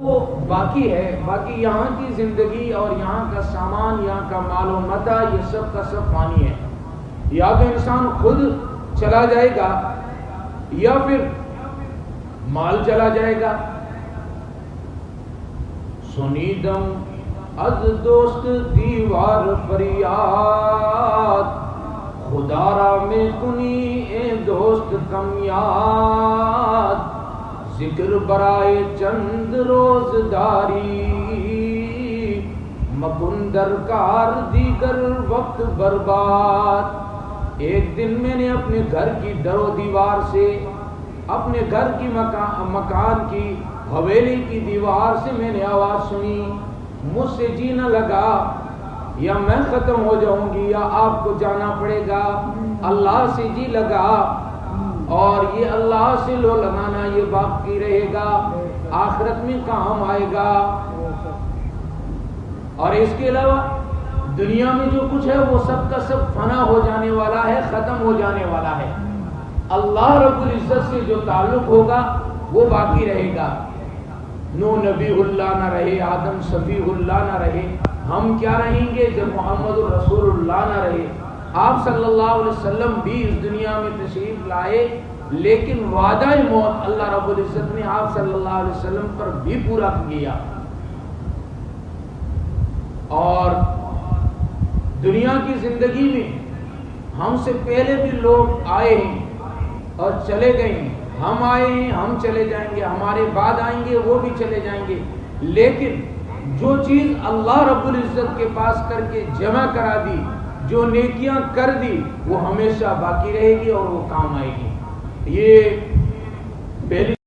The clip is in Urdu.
وہ باقی ہے، باقی یہاں کی زندگی اور یہاں کا سامان، یہاں کا مال و متاع، یہ سب کا سب فانی ہے۔ یا تو انسان خود چلا جائے گا یا پھر مال چلا جائے گا۔ سنیدم از دوست دیوار فریاد، خدا را میں کنی اے دوست کم یاد، ذکر برائے چند روز داری، مکن درکار دیگر وقت برباد۔ ایک دن میں نے اپنے گھر کی در و دیوار سے، اپنے گھر کی مکان کی حویلی کی دیوار سے میں نے آواز سنی، مجھ سے جینا لگا، یا میں ختم ہو جاؤں گی یا آپ کو جانا پڑے گا۔ اللہ سے جی لگا، اور یہ اللہ سے لو لگانا یہ باقی رہے گا، آخرت میں کام آئے گا۔ اور اس کے علاوہ دنیا میں جو کچھ ہے وہ سب کا سب فنا ہو جانے والا ہے، ختم ہو جانے والا ہے۔ اللہ رب العزت سے جو تعلق ہوگا وہ باقی رہے گا۔ نوح نبی اللہ نہ رہے، آدم صفی اللہ نہ رہے، ہم کیا رہیں گے جب محمد رسول اللہ نہ رہے؟ آپ صلی اللہ علیہ وسلم بھی اس دنیا میں تشریف لائے، لیکن وعدہ موت اللہ رب العزت نے آپ صلی اللہ علیہ وسلم پر بھی پورا کیا۔ اور دنیا کی زندگی میں ہم سے پہلے بھی لوگ آئے ہیں اور چلے گئے ہیں، ہم آئے ہیں ہم چلے جائیں گے، ہمارے بعد آئیں گے وہ بھی چلے جائیں گے، لیکن جو چیز اللہ رب العزت کے پاس کر کے جمع کرا دی، جو نیکیاں کر دی، وہ ہمیشہ باقی رہے گی اور وہ کام آئے گی۔ یہ پہلی